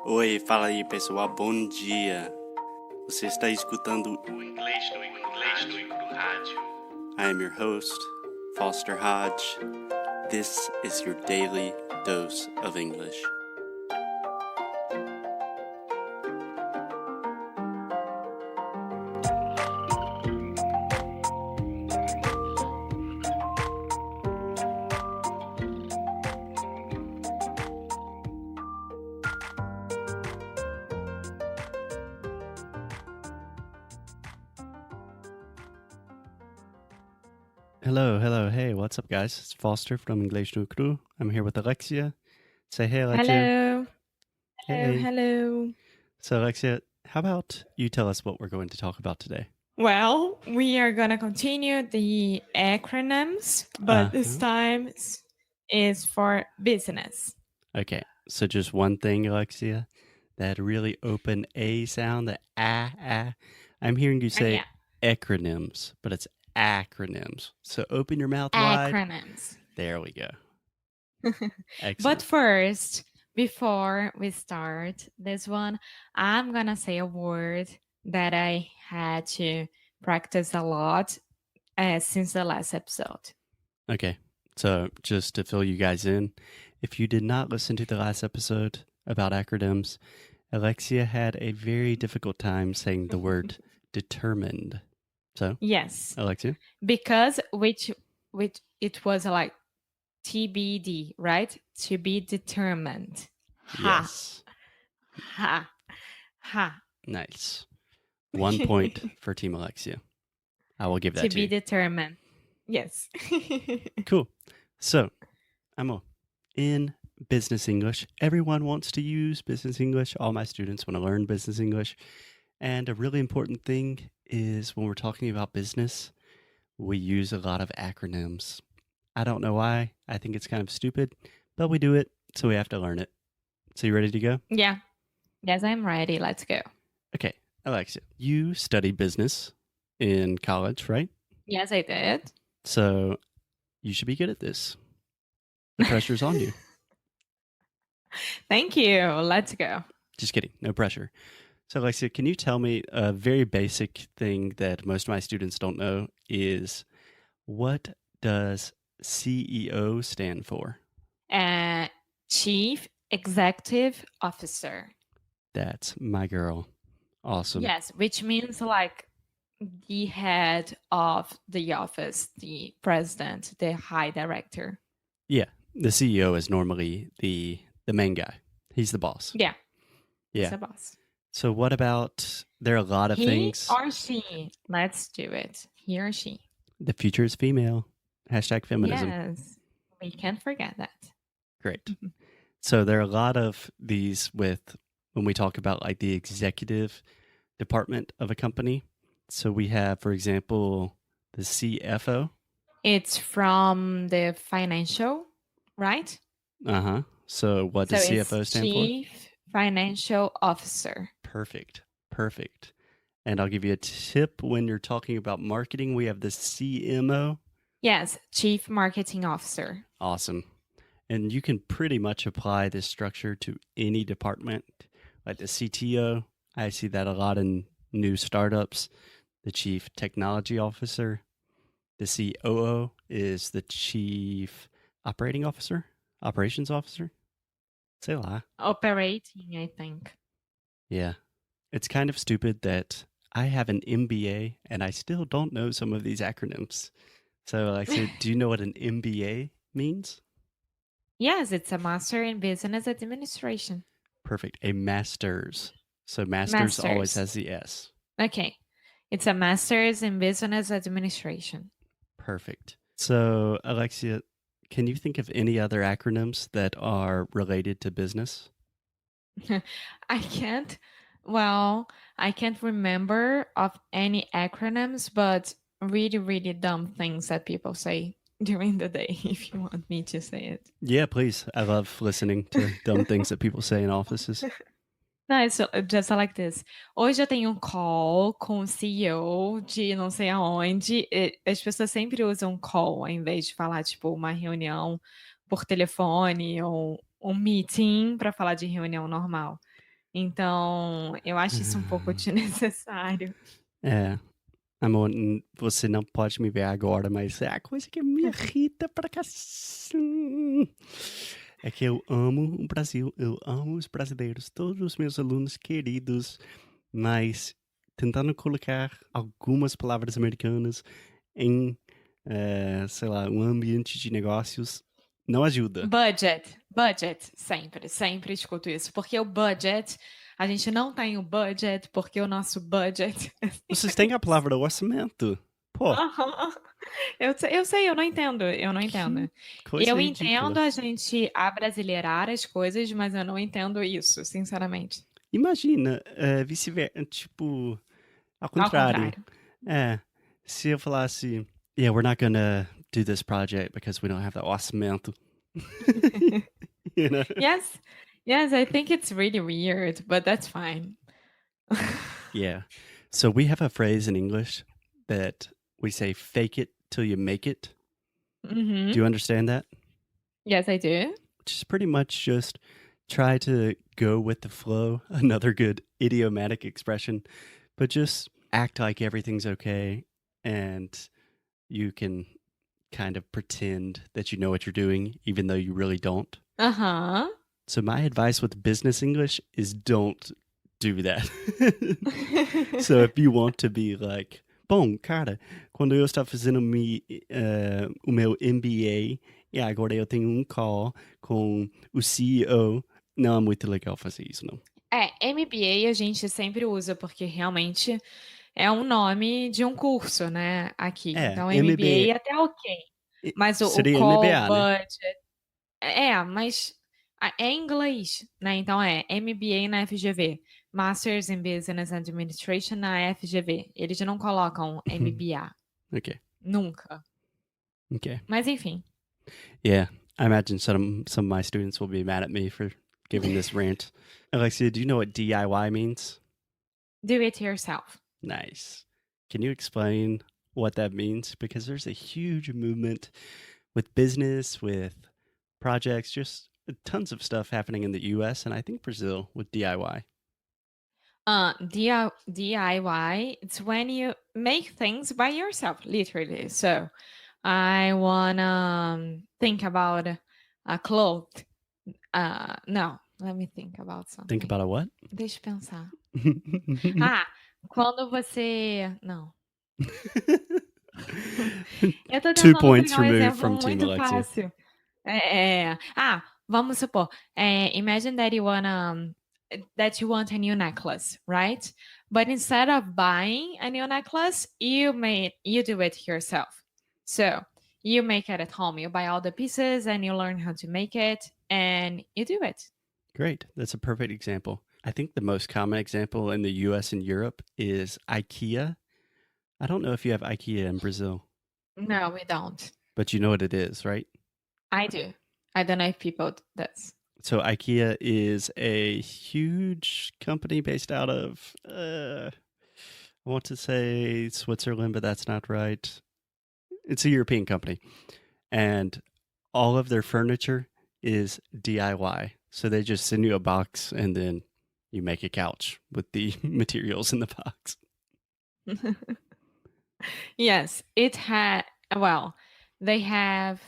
Oi, fala aí pessoal, bom dia. Você está escutando o Inglês no Rádio. I am your host, Foster Hodge. This is your daily dose of English. Hello, hey, what's up guys? It's Foster from Inglês no Cru. I'm here with Alexia. Say hey, Alexia. Hello. So Alexia, how about you tell us what we're going to talk about today? Well, we are going to continue the acronyms, but this time is for business. Okay, so just one thing, Alexia, that really open A sound, the ah. I'm hearing you say acronyms, but it's acronyms. So open your mouth wide. Acronyms. There we go. Excellent. But first, before we start this one, I'm going to say a word that I had to practice a lot since the last episode. Okay, so just to fill you guys in, if you did not listen to the last episode about acronyms, Alexia had a very difficult time saying the word determined. So, yes, Alexia? Because which it was like TBD, right? To be determined. Yes. Ha. Nice. 1 point for Team Alexia. I will give that to you. To be determined. Yes. Cool. So, Amo, in business English, everyone wants to use business English. All my students want to learn business English. And a really important thing is when we're talking about business, we use a lot of acronyms. I don't know why. I think it's kind of stupid, but we do it, so we have to learn it. So you ready to go? Yeah. Yes, I'm ready. Let's go. Okay, Alexia, you studied business in college, right? Yes, I did. So you should be good at this. The pressure's on you. Thank you. Let's go. Just kidding. No pressure. So, Alexia, can you tell me a very basic thing that most of my students don't know is what does CEO stand for? Chief Executive Officer. That's my girl. Awesome. Yes, which means like the head of the office, the president, the high director. Yeah, the CEO is normally the main guy. He's the boss. Yeah. He's the boss. So what about, there are a lot of things. He or she. Let's do it. He or she. The future is female. # feminism. Yes. We can't forget that. Great. So there are a lot of these with, when we talk about like the executive department of a company. So we have, for example, the CFO. It's from the financial, right? Uh-huh. So what does CFO stand for? Chief Financial Officer. Perfect. And I'll give you a tip when you're talking about marketing. We have the CMO. Yes, Chief Marketing Officer. Awesome. And you can pretty much apply this structure to any department, like the CTO. I see that a lot in new startups. The Chief Technology Officer. The COO is the Chief Operations Officer. Say a lie. Operating, I think. Yeah. It's kind of stupid that I have an MBA and I still don't know some of these acronyms. So, Alexia, do you know what an MBA means? Yes, it's a Master in Business Administration. Perfect. A master's. So master's always has the S. Okay. It's a Master's in Business Administration. Perfect. So, Alexia, can you think of any other acronyms that are related to business? I can't remember of any acronyms, but really, really dumb things that people say during the day, if you want me to say it. Yeah, please. I love listening to dumb things that people say in offices. No, it's just like this. Hoje eu tenho um call com o CEO de não sei aonde. As pessoas sempre usam call ao invés de falar, tipo, uma reunião por telefone ou um meeting para falar de reunião normal. Então, eu acho isso um pouco desnecessário. É, amor, você não pode me ver agora, mas é a coisa que me irrita pra cacete. É que eu amo o Brasil, eu amo os brasileiros, todos os meus alunos queridos, mas tentando colocar algumas palavras americanas em, sei lá, um ambiente de negócios não ajuda. Budget, sempre escuto isso. Porque o budget, a gente não tem o budget, porque o nosso budget. Vocês têm a palavra orçamento. Pô, Aham. Eu sei, eu não entendo. que coisa Eu ridícula. entendo a gente abrasileirar as coisas, mas eu não entendo isso, sinceramente. Imagina, vice-versa, tipo, ao Ao contrário. contrário. É, se eu falasse, yeah, we're not gonna do this project because we don't have the orçamento. You know? Yes, I think it's really weird, but that's fine. Yeah. So we have a phrase in English that we say, fake it till you make it. Mhm. Do you understand that? Yes, I do. Which is pretty much just try to go with the flow. Another good idiomatic expression, but just act like everything's okay and you can kind of pretend that you know what you're doing, even though you really don't. Aham. So my advice with business English is don't do that. So if you want to be like, bom, cara, quando eu estava fazendo o meu MBA e agora eu tenho call com o CEO, não é muito legal fazer isso, não. MBA a gente sempre usa, porque realmente é um nome de um curso, né, aqui. Então MBA MBA até ok. Mas o seria call, MBA, né? budget mas é em inglês, né, então é MBA na FGV, Masters in Business Administration na FGV. Eles não colocam MBA, Okay. nunca. Okay. Mas enfim. Yeah, I imagine some of my students will be mad at me for giving this rant. Alexia, do you know what DIY means? Do it yourself. Nice. Can you explain what that means? Because there's a huge movement with business, with projects, just tons of stuff happening in the US and I think Brazil with DIY. DIY, it's when you make things by yourself, literally. So I wanna think about a cloth. No, let me think about something. Think about a what? Deixa eu pensar. Quando você... Não. Eu tô 2 tentando points pegar um removed exemplo from Team muito Alexia. fácil. Vamos supor, imagine that you want a new necklace, right? But instead of buying a new necklace, you do it yourself. So you make it at home. You buy all the pieces and you learn how to make it and you do it. Great. That's a perfect example. I think the most common example in the US and Europe is IKEA. I don't know if you have IKEA in Brazil, No, we don't. but you know what it is, right? I do. I don't know if people does. So IKEA is a huge company based out of, I want to say Switzerland, but that's not right. It's a European company. And all of their furniture is DIY. So they just send you a box and then you make a couch with the materials in the box. Yes, they have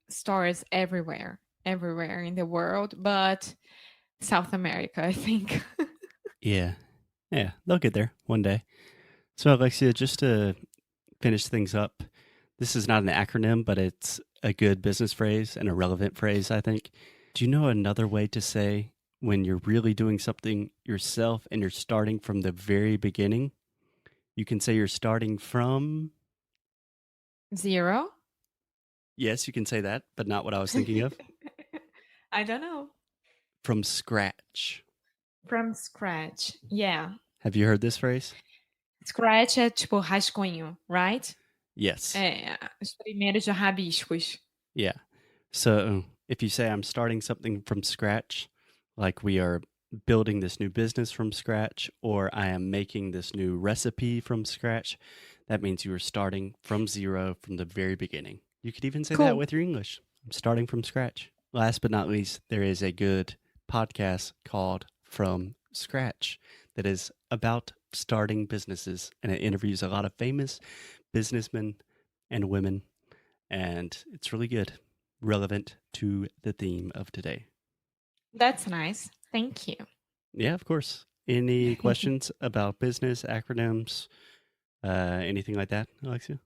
stores everywhere in the world, but South America, I think. Yeah, they'll get there one day. So Alexia, just to finish things up, this is not an acronym, but it's a good business phrase and a relevant phrase, I think. Do you know another way to say when you're really doing something yourself and you're starting from the very beginning? You can say you're starting from... Zero? Yes, you can say that, but not what I was thinking of. I don't know. From scratch. From scratch, yeah. Have you heard this phrase? Scratch é tipo rascunho, right? Yes. Os primeiros rabiscos. Yeah. So if you say I'm starting something from scratch, like we are building this new business from scratch, or I am making this new recipe from scratch, that means you are starting from zero from the very beginning. You could even say that with your English. I'm starting from scratch. Last but not least, there is a good podcast called From scratch that is about starting businesses, and it interviews a lot of famous businessmen and women, and it's really good, relevant to the theme of today. That's nice. Thank you. Yeah, of course. Any questions about business, acronyms, anything like that, Alexia?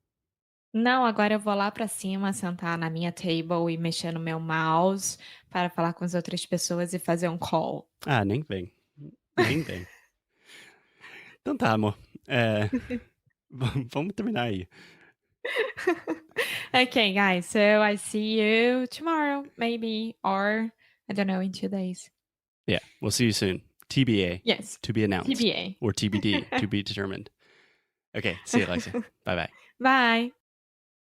Não, agora eu vou lá pra cima, sentar na minha table e mexer no meu mouse para falar com as outras pessoas e fazer um call. Ah, nem vem. Nem vem. Então tá, amor. Vamos terminar aí. Okay, guys, so I see you tomorrow, maybe, or I don't know, in 2 days. Yeah, we'll see you soon. TBA. Yes. To be announced. TBA. Or TBD, to be determined. Okay, see you, Alexia. Bye-bye. Bye.